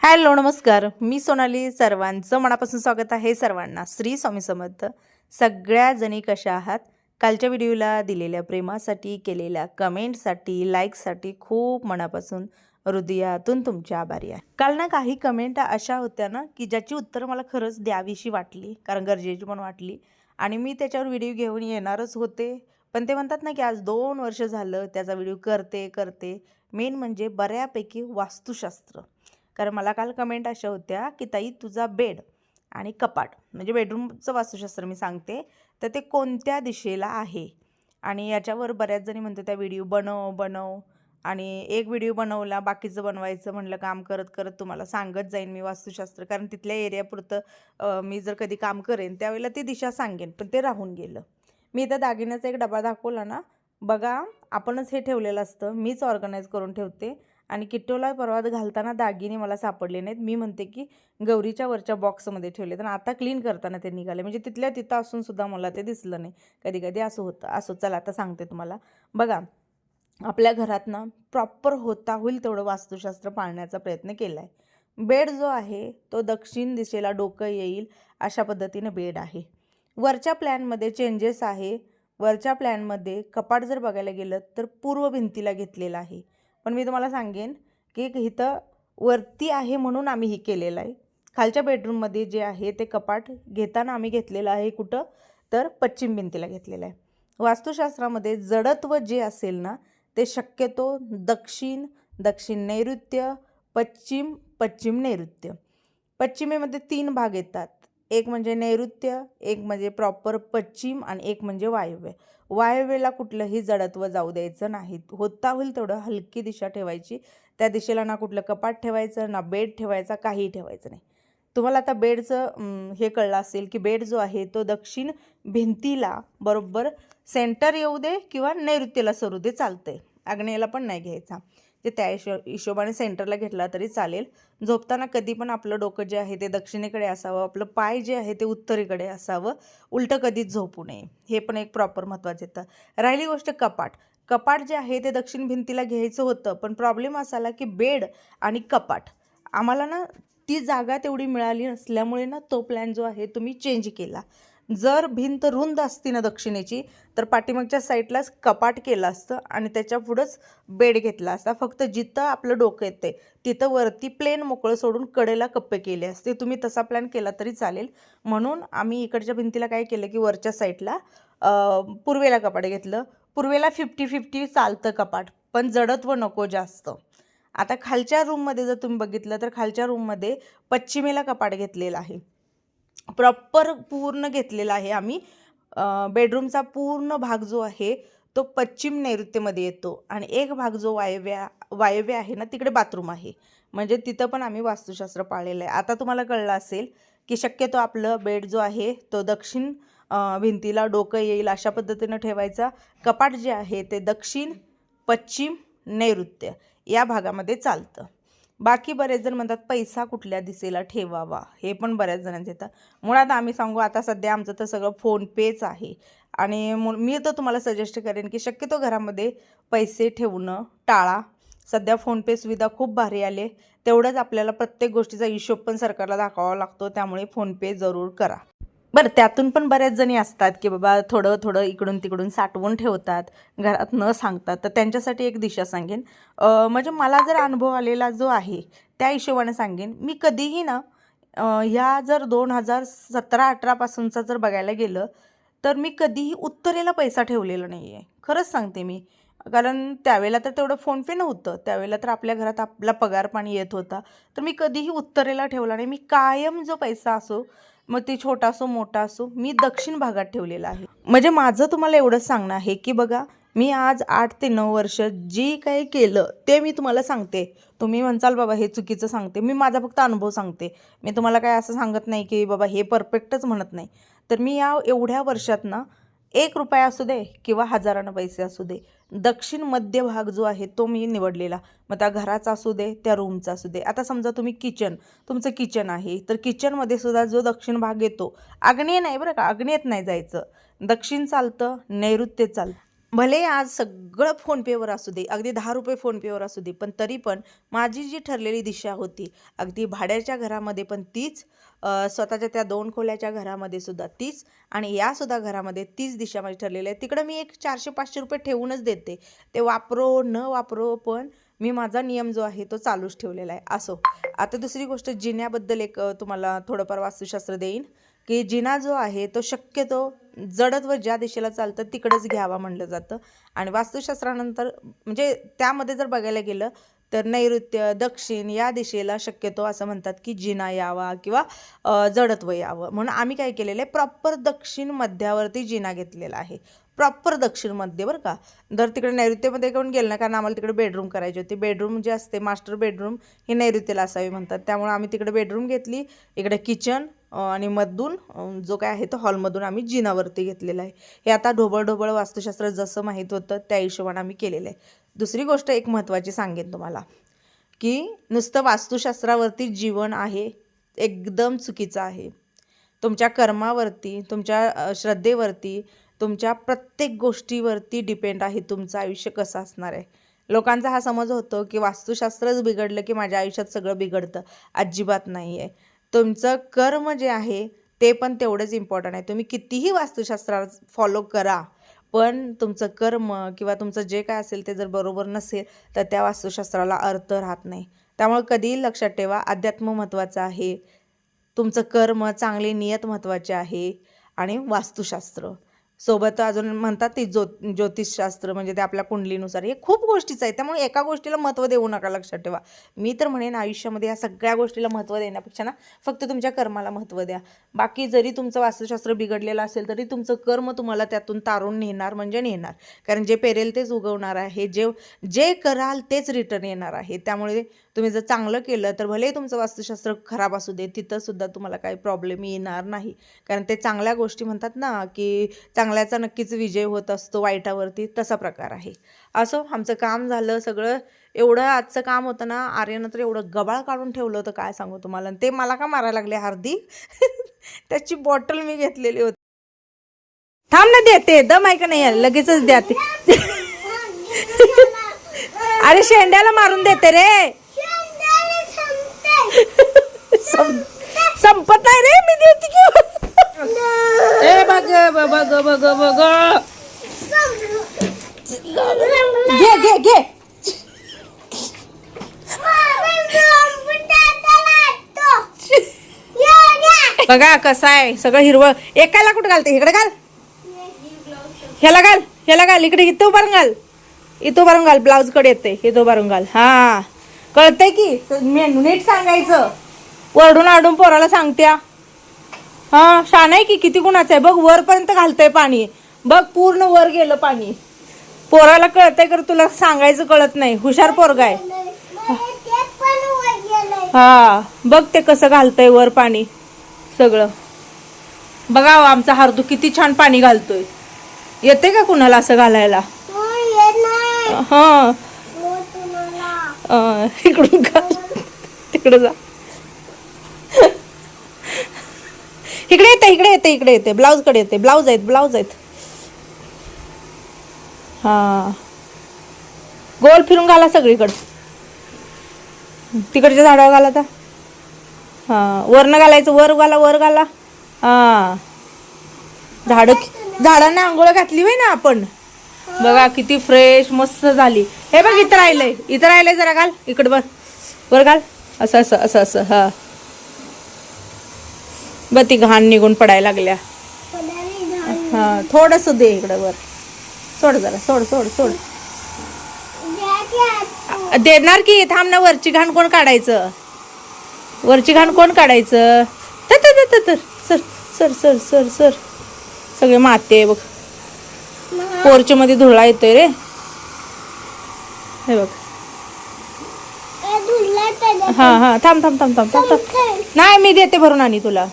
Hello नमस्कार, मी सोनाली. सर्वांचं मनापासून स्वागत आहे. सर्वांना श्री स्वामी समर्थ. सगळ्या जणी कशा आहात? कालच्या व्हिडिओला दिलेल्या प्रेमासाठी, केलेल्या कमेंटसाठी, लाईकसाठी खूप मनापासून हृदयातून तुमचे आभारी आहे. काल ना काही कमेंट अशा होत्या ना की ज्याची उत्तरं मला खरंच द्यावीशी वाटली, कारण गरजेची पण वाटली आणि मी त्याच्यावर व्हिडिओ घेऊन येणारच होते. पण ते म्हणतात ना की आज 2 वर्ष झालं त्याचा व्हिडिओ करते. मेन म्हणजे बऱ्यापैकी वास्तुशास्त्र. कारण मला काल कमेंट अशा होत्या की ताई तुझा बेड आणि कपाट म्हणजे बेडरूमचं वास्तुशास्त्र मी सांगते, तर ते कोणत्या दिशेला आहे. आणि याच्यावर बऱ्याच जणी म्हणतात त्या व्हिडिओ बनव आणि एक व्हिडिओ बनवला, बाकीचं बनवायचं म्हटलं. काम करत करत तुम्हाला सांगत जाईन मी वास्तुशास्त्र, कारण तिथल्या एरियापुरतं मी जर कधी काम करेन त्यावेळेला ती दिशा सांगेन, पण ते राहून गेलं. मी इथं दागिन्याचा एक डबा दाखवला ना, बघा आपणच हे ठेवलेलं असतं, मीच ऑर्गनाईज करून ठेवते. आणि किट्टोला परवा घालताना दागिने मला सापडले नाहीत. मी म्हणते की गौरीच्या वरच्या बॉक्समध्ये ठेवले, तर आता क्लीन करताना ते निघाले. म्हणजे तिथल्या तिथं असून सुद्धा मला ते दिसलं नाही. कधी कधी असं होतं. असं चला आता सांगते तुम्हाला. बघा आपल्या घरात ना प्रॉपर होता होईल तेवढं वास्तुशास्त्र पाळण्याचा प्रयत्न केला आहे. बेड जो आहे तो दक्षिण दिशेला डोकं येईल अशा पद्धतीनं बेड आहे. वरच्या प्लॅनमध्ये चेंजेस आहे. वरच्या प्लॅनमध्ये कपाट जर बघायला गेलं तर पूर्व भिंतीला घेतलेलं आहे. पण मी तुम्हाला सांगेन की इथं वरती आहे म्हणून आम्ही हे केलेलं आहे. खालच्या बेडरूममध्ये जे आहे ते कपाट घेताना आम्ही घेतलेलं आहे कुठं, तर पश्चिम भिंतीला घेतलेलं आहे. वास्तुशास्त्रामध्ये जडत्व जे असेल ना ते शक्यतो दक्षिण नैऋत्य, पश्चिम नैऋत्य. पश्चिमेमध्ये 3 भाग येतात. एक म्हणजे नैऋत्य, एक म्हणजे प्रॉपर पश्चिम आणि एक म्हणजे वायव्य. वायव्येला कुठलंही जडत्व जाऊ द्यायचं नाही. होता होईल तेवढं हलकी दिशा ठेवायची. त्या दिशेला ना कुठलं कपाट ठेवायचं, ना बेड ठेवायचा, काहीही ठेवायचं नाही. तुम्हाला आता बेडचं हे कळलं असेल की बेड जो आहे तो दक्षिण भिंतीला बरोबर सेंटर येऊ दे किंवा नैऋत्येला सरू दे, चालतंय. आग्नेयला पण नाही घ्यायचा. जे त्या हिशोबाने सेंटरला घेतला तरी चालेल. झोपताना कधी पण आपलं डोकं जे आहे ते दक्षिणेकडे असावं, आपलं पाय जे आहे ते उत्तरेकडे असावं, उलटं कधीच झोपू नये. हे पण एक प्रॉपर महत्त्वाचं येतं. राहिली गोष्ट कपाट जे आहे ते दक्षिण भिंतीला घ्यायचं होतं, पण प्रॉब्लेम असा आला की बेड आणि कपाट आम्हाला ना ती जागा तेवढी मिळाली नसल्यामुळे ना तो प्लॅन जो आहे तो मी चेंज केला. जर भिंत रुंद असती ना दक्षिणेची, तर पाठीमागच्या साईडलाच कपाट केलं असतं आणि त्याच्या पुढंच बेड घेतला असता. फक्त जिथं आपलं डोकं येते तिथं वरती प्लेन मोकळं सोडून कडेला कप्पे केले असते. तुम्ही तसा प्लॅन केला तरी चालेल. म्हणून आम्ही इकडच्या भिंतीला काय केलं की वरच्या साईडला पूर्वेला कपाट घेतलं. पूर्वेला 50-50 चालतं कपाट, पण जडत्व नको जास्त. आता खालच्या रूममध्ये जर तुम्ही बघितलं तर खालच्या रूममध्ये पश्चिमेला कपाट घेतलेलं आहे. प्रॉपर पूर्ण घेतलेला आहे आम्ही. बेडरूमचा पूर्ण भाग जो आहे तो पश्चिम नैऋत्यमध्ये येतो आणि एक भाग जो वायव्य आहे ना तिकडे बाथरूम आहे. म्हणजे तिथं पण आम्ही वास्तुशास्त्र पाळलेलं आहे. आता तुम्हाला कळलं असेल की शक्यतो आपलं बेड जो आहे तो दक्षिण भिंतीला डोकं येईल अशा पद्धतीनं ठेवायचा. कपाट जे आहे ते दक्षिण, पश्चिम, नैऋत्य या भागामध्ये चालतं. बाकी बरेच जण म्हणतात पैसा कुठल्या दिशेला ठेवावा, हे पण बऱ्याच जणांचं येतं. मुळात आम्ही सांगू, आता सध्या आमचं तर सगळं फोनपेच आहे आणि मी तर तुम्हाला सजेस्ट करेन की शक्यतो घरामध्ये पैसे ठेवणं टाळा. सध्या फोनपे सुविधा खूप भारी आले. तेवढंच आपल्याला प्रत्येक गोष्टीचा हिशोब पण सरकारला दाखवावा लागतो, त्यामुळे फोनपे जरूर करा. बरं, त्यातून पण बऱ्याच जणी असतात की बाबा थोडं इकडून तिकडून साठवून ठेवतात, घरात न सांगतात. तर त्यांच्यासाठी एक दिशा सांगेन. म्हणजे मला जर अनुभव आलेला जो आहे त्या हिशोबाने सांगेन. मी कधीही ना ह्या जर 2017-18 पासूनचा जर बघायला गेलं तर मी कधीही उत्तरेला पैसा ठेवलेला नाही आहे. खरंच सांगते मी. कारण त्यावेळेला तर तेवढं फोनपे नव्हतं. त्यावेळेला तर आपल्या घरात आपला पगार पाणी येत होता. तर मी कधीही उत्तरेला ठेवला नाही. मी कायम जो पैसा असो, मग ते छोटा असो मोठा असो, मी दक्षिण भागात ठेवलेला आहे. म्हणजे माझं तुम्हाला एवढंच सांगणं आहे की बघा, मी आज 8 ते 9 वर्ष जे काही केलं ते मी तुम्हाला सांगते. तुम्ही म्हणसाल बाबा हे चुकीचं सांगते. मी माझा फक्त अनुभव सांगते. मी तुम्हाला काय असं सांगत नाही की बाबा हे परफेक्टच म्हणत नाही. तर मी या एवढ्या वर्षात ना 1 रुपया असू दे किंवा हजारानं पैसे असू दे, दक्षिण मध्य भाग जो आहे तो मी निवडलेला. मग त्या घराचा असू दे, त्या रूमचा असू दे. आता समजा तुम्ही तुमचं किचन आहे, तर किचनमध्ये सुद्धा जो दक्षिण भाग येतो, आग्नेय नाही बरं का, आग्नेयत नाही जायचं, दक्षिण चालतं, नैऋत्य चालतं. भले आज सगळं फोनपेवर असू दे, अगदी 10 रुपये फोनपेवर असू दे, पण तरी पण माझी जी ठरलेली दिशा होती, अगदी भाड्याच्या घरामध्ये पण तीच, स्वतःच्या त्या 2 खोल्याच्या घरामध्ये सुद्धा तीच, आणि यासुद्धा घरामध्ये तीच दिशा माझी ठरलेली आहे. तिकडं मी एक 400-500 रुपये ठेवूनच देते, ते वापरो न वापरो, पण मी माझा नियम जो आहे तो चालूच ठेवलेला आहे. असो, आता दुसरी गोष्ट जिन्याबद्दल एक तुम्हाला थोडंफार वास्तुशास्त्र देईन, की जिना जो आहे तो शक्यतो जडत्व ज्या दिशेला चालतं तिकडंच घ्यावा म्हणलं जातं. आणि वास्तुशास्त्रानंतर म्हणजे त्यामध्ये जर बघायला गेलं तर नैऋत्य, दक्षिण या दिशेला शक्यतो असं म्हणतात की जिना यावा किंवा जडत्व यावं. म्हणून आम्ही काय केलेलं आहे, प्रॉपर दक्षिण मध्यावरती जिना घेतलेला आहे. प्रॉपर दक्षिण मध्य बरं का. जर तिकडे नैऋत्यमध्ये कोण गेलं ना, कारण आम्हाला तिकडे बेडरूम करायची होती. बेडरूम जे असते मास्टर बेडरूम ही नैऋत्यला असावी म्हणतात, त्यामुळे आम्ही तिकडे बेडरूम घेतली. इकडे किचन आणि मधून जो काय आहे तो हॉलमधून आम्ही जिनावरती घेतलेला आहे. हे आता ढोबळ ढोबळ वास्तुशास्त्र जसं माहीत होतं त्या हिशोबाने आम्ही केलेलं आहे. दुसरी गोष्ट एक महत्त्वाची सांगेन तुम्हाला, की नुसतं वास्तुशास्त्रावरती जीवन आहे एकदम चुकीचं आहे. तुमच्या कर्मावरती, तुमच्या श्रद्धेवरती, तुमच्या प्रत्येक गोष्टीवरती डिपेंड आहे तुमचं आयुष्य कसं असणार आहे. लोकांचा हा समज होतो की वास्तुशास्त्रच बिघडलं की माझ्या आयुष्यात सगळं बिघडतं. अजिबात नाही आहे. तुमचं कर्म जे आहे ते पण तेवढंच इम्पॉर्टंट आहे. तुम्ही कितीही वास्तुशास्त्र फॉलो करा, पण तुमचं कर्म किंवा तुमचं जे काय असेल ते जर बरोबर नसेल तर त्या वास्तुशास्त्राला अर्थ राहत नाही. त्यामुळे कधीही लक्षात ठेवा, अध्यात्म महत्त्वाचं आहे, तुमचं कर्म, चांगली नियत महत्त्वाची आहे, आणि वास्तुशास्त्र सोबत अजून म्हणतात ती ज्योतिषशास्त्र, म्हणजे ते आपल्या कुंडलीनुसार, हे खूप गोष्टीचं आहे. त्यामुळे एका गोष्टीला महत्त्व देऊ नका, लक्षात ठेवा. मी तर म्हणेन आयुष्यामध्ये या सगळ्या गोष्टीला महत्त्व देण्यापेक्षा ना फक्त तुमच्या कर्माला महत्त्व द्या. बाकी जरी तुमचं वास्तुशास्त्र बिघडलेलं असेल तरी तुमचं कर्म तुम्हाला त्यातून तारून नेणार म्हणजे नेणार. कारण जे पेरेल तेच उगवणार आहे, जे कराल तेच रिटर्न येणार आहे. त्यामुळे तुम्ही जर चांगलं केलं तर भले तुमचं वास्तुशास्त्र खराब असू दे, तिथंसुद्धा तुम्हाला काही प्रॉब्लेम येणार नाही. कारण ते चांगल्या गोष्टी म्हणतात ना, की चांगल्याचा नक्कीच विजय होत असतो वाईटावरती, तसा प्रकार आहे. असो, आमचं काम झालं सगळं. एवढं आजचं काम होतं ना, आर्यनं तर एवढं गबाळ काढून ठेवलं होतं काय सांगू तुम्हाला. ते मला का मारायला लागले हार्दिक त्याची बॉटल मी घेतलेली होती. थांब ना, देते दम आहे का नाही, लगेचच द्या ते अरे शेंड्याला मारून देते रे संपत आहे रे, मी देते की ए बघ बघ बघ बघ, घे घे घे. बघा कसं आहे सगळं हिरवं. एकाला कुठं घालते, इकडे घाल, ह्याला घाल, ह्याला घाल, इकडे इथं उभारून घाल, इथं उभारून घाल, ब्लाऊज कडे येते, इथं उभारून घाल. हा कळतंय की, नीट सांगायचं, वरडून आडून पोराला सांगत्या. हा शान आहे की, किती गुणाचं आहे बघ, वरपर्यंत घालतंय पाणी, बघ पूर्ण वर गेलं पाणी. पोराला कळतंय कर, तुला सांगायचं कळत नाही. हुशार पोरगा आहे. हा बघ ते कसं घालतंय वर पाणी सगळं. बघा आमचा हार्दू किती छान पाणी घालतोय. येते का कुणाला असं घालायला? हा इकडून घाल, तिकडे जा, इकडे येते, इकडे येते, इकडे येते, ब्लाऊज कडे येते, ब्लाऊज आहेत, ब्लाऊज आहेत. हा गोल फिरून घाला सगळीकडे, तिकडच्या झाडावर घाला आता. हा वरनं घालायचं, वर घाला, वर घाला. हा झाडांना आंघोळ घातली होय ना आपण. बघा किती फ्रेश मस्त झाली. हे बघ इथं राहिलंय, इथं राहिलंय, जरा घाल इकडे, बघ वर घाल, असं असं असं असं. हा बघ ती घाण निघून पडायला लागल्या. हा थोडस दे इकडं वर, सोड जरा, सोड सोड सोड. देणार की, थांब ना, वरची घाण कोण काढायचं, वरची घाण कोण काढायचं. तर sir sir sir sir sir, सगळे माते आहे बघ, पोर्च मध्ये धुळा येतोय रे. हे बघ, हा हा थांब थांब थांब थांब थांब, नाही मी देते भरून आणि तुला.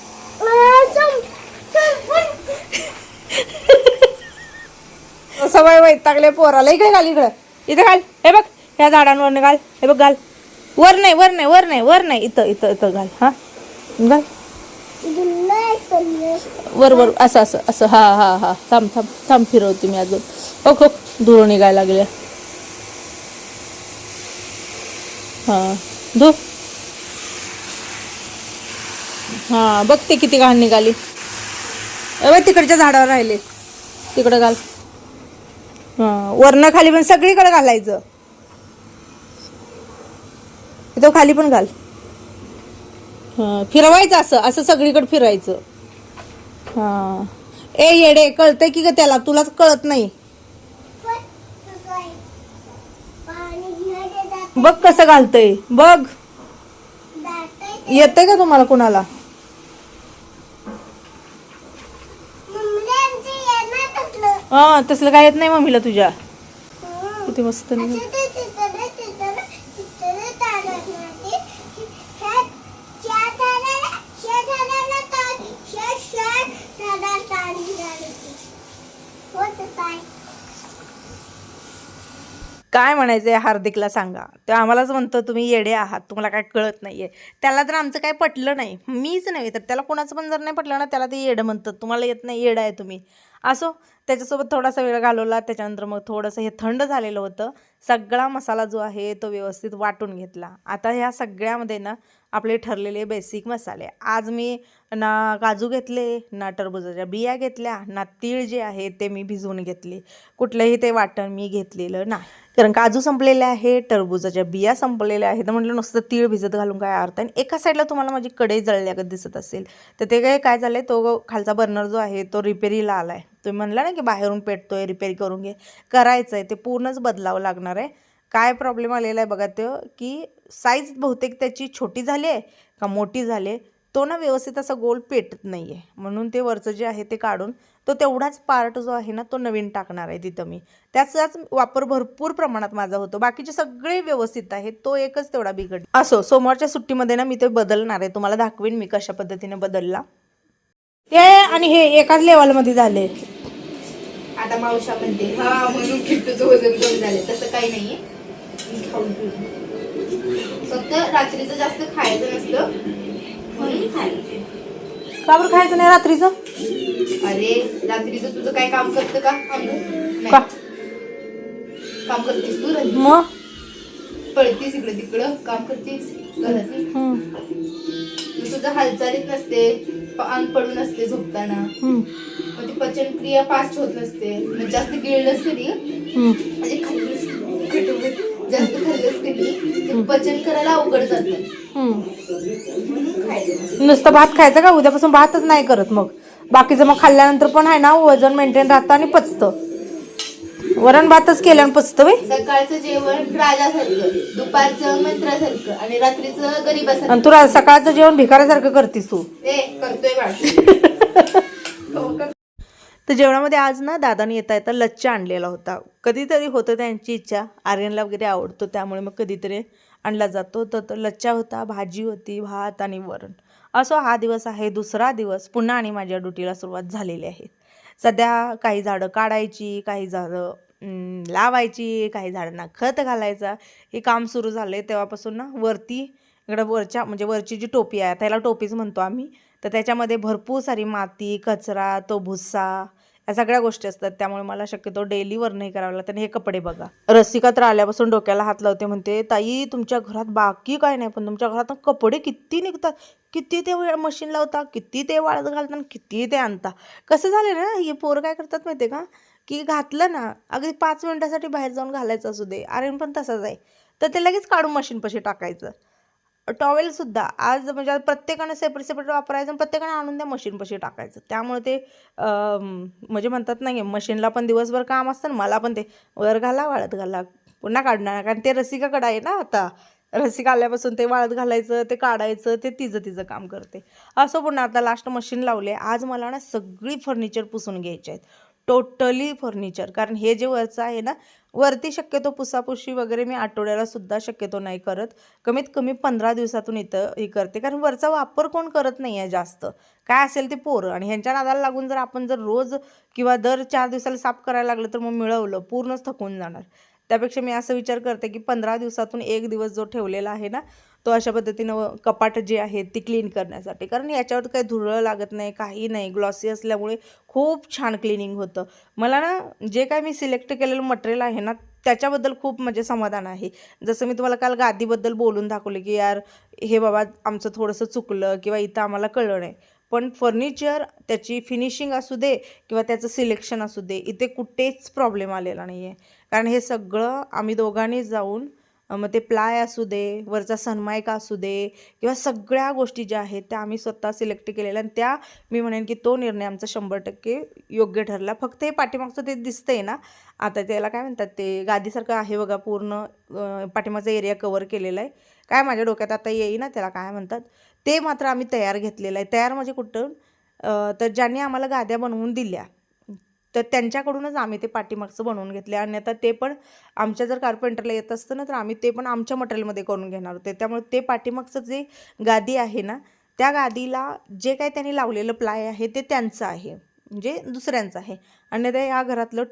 सवय वैतागले पोराला. इकडे घाल, इकडं, इथं घाल. हे बघ ह्या झाडांवर घाल, हे बघ घाल, वर नाही वर नाही वर नाही वर नाही, इथं इथं इथं घाल. हा घाल, वर वर असं असं असं हा हा हा थांब थांब थांब फिरवते मी अजून. हो हो धूळ निघायला लागल्या. हा धू. हा बघते किती घाण निघाली. अरे तिकडच्या झाडावर राहिले तिकडं घाल. हा वरनं खाली पण सगळीकडे घालायचं. इथं खाली पण घाल. हा फिरवायचं असं असं सगळीकडे फिरायचं. हा ए येडे कळतंय की ग त्याला, तुलाच कळत नाही. बघ कसं घालतय बघ. येतंय का तुम्हाला कुणाला? हा तसलं काय येत नाही मम्मीला तुझ्या. किती मस्त नाही. काय म्हणायचंय हार्दिकला सांगा. ते आम्हालाच म्हणतो तुम्ही येडे आहात, तुम्हाला काय कळत नाहीये. त्याला तर आमचं काय पटलं नाही, मीच नाही तर त्याला कोणाचं पण जर नाही पटलं ना त्याला ते येडं म्हणतात. तुम्हाला येत नाही, येडं आहे तुम्ही. असो त्याच्यासोबत थोडासा वेळ घालवला. त्याच्यानंतर मग थोडंसं हे थंड झालेलं होतं. सगळा मसाला जो आहे तो व्यवस्थित वाटून घेतला. आता ह्या सगळ्यामध्ये ना आपले ठरलेले बेसिक मसाले, आज मी ना काजू घेतले, ना टरबूजाच्या बिया घेतल्या, ना तीळ जे आहे ते मी भिजवून घेतले. कुठलंही ते वाटण मी घेतलेलं नाही, कारण काजू संपलेले आहे, टरबूजाच्या बिया संपलेल्या आहेत. म्हटलं नुसतं तीळ भिजत घालून काय अर्थ. आणि एका साईडला तुम्हाला माझी कढई जळल्यागत दिसत असेल तर ते काय झालंय, तो खालचा बर्नर जो आहे तो रिपेरीला आलाय. तुम्ही म्हणला ना की बाहेरून पेटतोय, रिपेअर करून घे. करायचं आहे ते पूर्णच बदलावं लागणार आहे. काय प्रॉब्लेम आलेला आहे बघा, तो की साईज बहुतेक त्याची छोटी झाली आहे का मोठी झाली आहे, तो ना व्यवस्थित असा गोल पेटत नाही आहे. म्हणून ते वरचं जे आहे ते काढून तो तेवढाच पार्ट जो आहे ना तो नवीन टाकणार आहे तिथं मी. त्याचाच वापर भरपूर प्रमाणात माझा होतो, बाकीचे सगळे व्यवस्थित आहेत, तो एकच तेवढा बिघड. असो सोमवारच्या सुट्टीमध्ये ना मी ते बदलणार आहे, तुम्हाला दाखवेन मी कशा पद्धतीने बदलला ते. आणि हे एकाच लेवलमध्ये झाले. आता मावशा म्हणते हा म्हणून किट्टूचं वजन कमी झाले, तसं काही नाहीये. खाऊन फक्त रात्रीचं जास्त खायचं नसतं म्हणून खायचं. का बरं खायचं नाही रात्रीचं? अरे रात्रीचं तुझं काय काम करतं का? का काम करतेस तू? मग पळतीस इकडे तिकडं, काम करतेस घरातली. तुझं हालचालीत नसते, अंग पडून असते झोपताना. मग ती पचनक्रिया फास्ट होत नसते. मग जास्त गिळलंस कधी म्हणजे खाल्लंस जास्त खाल्लंस कधी ते पचन करायला अवघड जातं. नुसतं भात खायचं का? उद्यापासून भातच नाही करत. मग बाकीचं मग खाल्ल्यानंतर पण आहे ना वजन मेंटेन राहतं आणि पचतं. वरण भातच केल्यानं पचतं बाई. सकाळचं जेवण राजासारखं, दुपारचं मंत्रासारखं आणि रात्रीचं गरीबासारखं. आणि तू सकाळचं जेवण भिकाऱ्यासारखं करतीस तू. करतोय बाळ. तर जेवणामध्ये आज ना दादाने येता येता लच्छा आणलेला होता. कधीतरी होतं त्यांची इच्छा, आर्यनला वगैरे आवडतो त्यामुळे मग कधीतरी आणला जातो. तर लच्छा होता, भाजी होती, भात आणि वरण. असो हा दिवस आहे, दुसरा दिवस पुन्हा आणि माझ्या ड्युटीला सुरुवात झालेली आहे. सध्या काही झाडं काढायची, काही झाडं लावायची, काही झाडांना खत घालायचा, हे काम सुरू झाले. तेव्हापासून ना वरती इकडं वरच्या म्हणजे वरची जी टोपी आहे त्याला टोपीच म्हणतो आम्ही, तर त्याच्यामध्ये भरपूर सारी माती, कचरा, तो भुस्सा, या सगळ्या गोष्टी असतात. त्यामुळे मला शक्यतो डेली वर नाही करावं लागतं. आणि हे कपडे बघा, रसिका तर आल्यापासून डोक्याला हात लावते, म्हणते ताई तुमच्या घरात बाकी काय नाही पण तुमच्या घरात कपडे किती निघतात, किती ते मशीन लावता, किती ते वाळत घालतात, किती ते आणता. कसं झालं ना, हे पोरं काय करतात माहिती आहे का, की घातलं ना अगदी 5 मिनिटासाठी बाहेर जाऊन घालायचं असू दे, आर्यन पण तसाच आहे, तर ते लगेच काढून मशीनपाशी टाकायचं. टॉवेलसुद्धा आज म्हणजे प्रत्येकानं सेपरेट वापरायचं आणि प्रत्येकानं आणून त्या मशीनपाशी टाकायचं. त्यामुळे ते म्हणजे म्हणतात नाही मशीनला पण दिवसभर काम असतं, मला पण ते वर घाला वाळत घाला पुन्हा काढणार, कारण ते रसिकाकडे आहे ना. आता रसिका आल्यापासून ते वाळत घालायचं, ते काढायचं, ते तिचं काम करते. असं पुन्हा आता लास्ट मशीन लावले. आज मला ना सगळी फर्निचर पुसून घ्यायचे आहेत, टोटली फर्निचर. कारण हे जे वरचं आहे ना, वरती शक्यतो पुसापुशी वगैरे मी आठवड्याला सुद्धा शक्यतो नाही करत, कमीत कमी 15 दिवसातून इथं हे करते. कारण वरचा वापर कोण करत नाही आहे जास्त, काय असेल ते पोरं. आणि ह्यांच्या नादाला लागून जर आपण जर रोज किंवा दर 4 दिवसाला साफ करायला लागलं तर मग मिळवलं पूर्णच थकून जाणार. त्यापेक्षा मी असं विचार करते की 15 दिवसातून 1 दिवस जो ठेवलेला आहे ना, तो अशा पद्धतीनं कपाट जे आहे ती क्लीन करण्यासाठी, कारण याच्यावर काही धुरळं लागत नाही, काही नाही, ग्लॉसी असल्यामुळे खूप छान क्लिनिंग होतं. मला ना जे काय मी सिलेक्ट केलेलं मटेरियल आहे ना त्याच्याबद्दल खूप म्हणजे समाधान आहे. जसं मी तुम्हाला काल गादीबद्दल बोलून दाखवलं की यार हे बाबा आमचं थोडंसं चुकलं किंवा इथं आम्हाला कळलं नाही, पण फर्निचर त्याची फिनिशिंग असू दे किंवा त्याचं सिलेक्शन असू दे, इथे कुठेच प्रॉब्लेम आलेला नाही आहे. कारण हे सगळं आम्ही दोघांनी जाऊन मग ते प्लाय असू दे, वरचा सनमायका असू दे किंवा सगळ्या गोष्टी ज्या आहेत त्या आम्ही स्वतः सिलेक्ट केलेल्या, आणि त्या मी म्हणेन की तो निर्णय आमचा 100% योग्य ठरला. फक्त हे पाठीमागचं ते दिसतंय ना, आता त्याला काय म्हणतात, ते गादीसारखं आहे बघा, पूर्ण पाठीमागचा एरिया कवर केलेला आहे. काय माझ्या डोक्यात आता येईना त्याला काय म्हणतात, ते मात्र आम्ही तयार घेतलेलं आहे. तयार म्हणजे कुठं, तर ज्यांनी आम्हाला गाद्या बनवून दिल्या तर त्यांच्याकडूनच आम्ही ते पाठीमागचं बनवून घेतले. आणि आता ते पण आमच्या जर कार्पेंटरला येत असतं ना तर आम्ही ते पण आमच्या मटेरियलमध्ये करून घेणार होते. त्यामुळे ते पाठीमागचं जे गादी आहे ना त्या गादीला जे काही त्यांनी लावलेलं प्लाय आहे ते त्यांचं आहे, म्हणजे दुसऱ्यांचं आहे. आणि त्या या घरातलं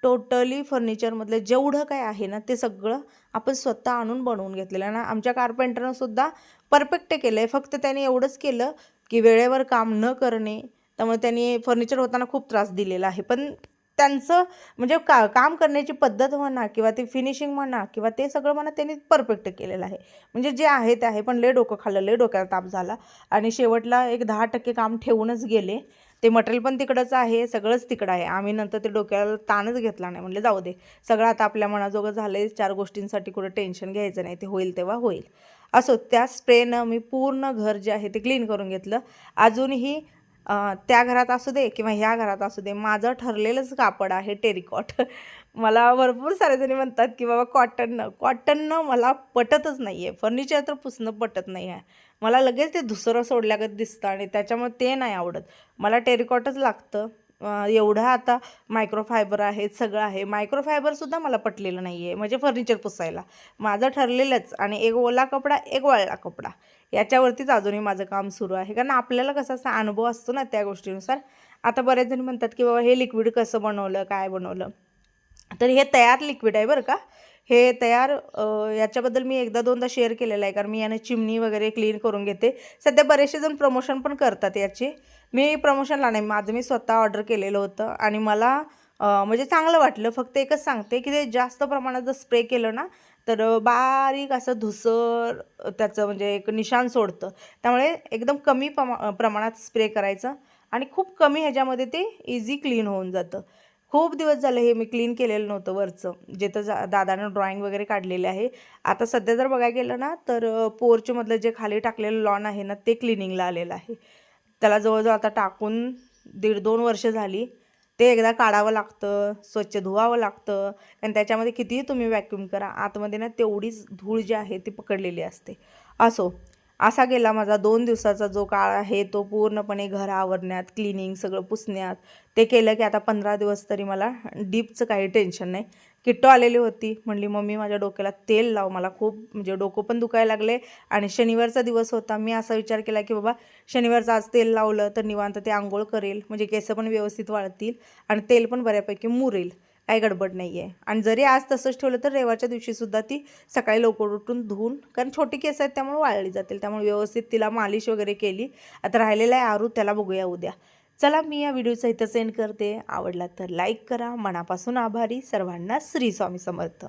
टोटली फर्निचरमधलं जेवढं काय आहे ना ते सगळं आपण स्वतः आणून बनवून घेतलेलं आहे ना. आमच्या कार्पेंटरनं सुद्धा परफेक्ट केलं आहे. फक्त त्यांनी एवढंच केलं की वेळेवर काम न करणे, त्यामुळे त्यांनी फर्निचर होताना खूप त्रास दिलेला आहे. पण त्यांचं म्हणजे काम करण्याची पद्धत म्हणा किंवा ते फिनिशिंग म्हणा किंवा ते सगळं म्हणा त्यांनी परफेक्ट केलेलं आहे. म्हणजे जे आहे ते आहे, पण लय डोकं खाल्लं, लय डोक्याला ताप झाला आणि शेवटला एक 10% काम ठेवूनच गेले. ते मटेरियल पण तिकडंच आहे, सगळंच तिकडं आहे. आम्ही नंतर ते डोक्याला ताणच घेतला नाही, म्हणले जाऊ दे, सगळं आता आपल्या मनाजोगं झालं आहे, 4 गोष्टींसाठी कुठं टेन्शन घ्यायचं नाही, ते होईल तेव्हा होईल. असो, त्या स्प्रेनं मी पूर्ण घर जे आहे ते क्लीन करून घेतलं. अजूनही त्या घरात असू दे किंवा ह्या घरात असू दे, माझं ठरलेलंच कापड आहे टेरिकॉट. मला भरपूर सारेजणी म्हणतात की बाबा कॉटननं मला पटतच नाही आहे. फर्निचर तर पुसणं पटत नाही आहे. मला लगेच ते धुसरं सोडल्यागत दिसतं आणि त्याच्यामुळे ते नाही आवडत. मला टेरिकॉटच लागतं. एवढं आता मायक्रोफायबर आहेत, सगळं आहे. मायक्रोफायबरसुद्धा मला पटलेलं नाही आहे म्हणजे फर्निचर पुसायला. माझं ठरलेलंच, आणि एक ओला कपडा, एक वाळला कपडा, याच्यावरतीच अजूनही माझं काम सुरू आहे. कारण आपल्याला कसा असा अनुभव असतो ना त्या गोष्टीनुसार. आता बरेच जण म्हणतात की बाबा हे लिक्विड कसं बनवलं, काय बनवलं, तर हे तयार लिक्विड आहे बरं का. हे तयार याच्याबद्दल मी एकदा दोनदा शेअर केलेलं आहे, कारण मी याने चिमणी वगैरे क्लीन करून घेते. सध्या बरेचसे जण प्रमोशन पण करतात याचे. मी प्रमोशनला नाही, माझं मी स्वतः ऑर्डर केलेलं होतं आणि मला म्हणजे चांगलं वाटलं. फक्त एकच सांगते की ते जास्त प्रमाणात जर स्प्रे केलं ना तर बारीक असं धुसर त्याचं म्हणजे एक निशाण सोडतं. त्यामुळे एकदम कमी प्रमाणात स्प्रे करायचं आणि खूप कमी ह्याच्यामध्ये ते इझी क्लीन होऊन जातं. खूप दिवस झाले हे मी क्लीन केलेलं नव्हतं वरचं, जिथं दादानं ड्रॉइंग वगैरे काढलेले आहे. आता सध्या जर बघायला गेलं ना तर पोर्चमधलं जे खाली टाकलेलं लॉन आहे ना ते क्लिनिंगला आलेलं आहे. त्याला जवळजवळ आता टाकून 1.5-2 वर्ष झाली. ते एकदा काढावं लागतं, स्वच्छ धुवावं लागतं, आणि त्याच्यामध्ये कितीही तुम्ही व्हॅक्यूम करा, आतमध्ये ना तेवढीच धूळ जी आहे ती पकडलेली असते. असो, असा गेला माझा 2 दिवसाचा जो काळ आहे तो पूर्णपणे घर आवरण्यात, क्लिनिंग, सगळं पुसण्यात. ते केलं की आता 15 दिवस तरी मला डीपचं काही टेन्शन नाही. किट्टू आलेली होती, म्हणली मम्मी माझ्या डोक्याला तेल लाव, मला खूप म्हणजे डोकं पण दुखायला लागले. आणि शनिवारचा दिवस होता. मी असा विचार केला की बाबा शनिवारचं आज तेल लावलं तर निवांत ते आंघोळ करेल, म्हणजे केस पण व्यवस्थित वाळतील आणि तेल पण बऱ्यापैकी मुरेल, काही गडबड नाही आहे. आणि जरी आज तसंच ठेवलं तर रविवारच्या दिवशीसुद्धा ती सकाळी लवकर उठून धुवून, कारण छोटी केस आहेत त्यामुळे वाळली जातील, त्यामुळे व्यवस्थित तिला मालिश वगैरे केली. आता राहिलेला आहे आरू, त्याला बघूया उद्या. चला, मी या व्हिडिओचा इथं सेंड करते. आवडला तर लाईक करा. मनापासून आभारी. सर्वांना श्री स्वामी समर्थ.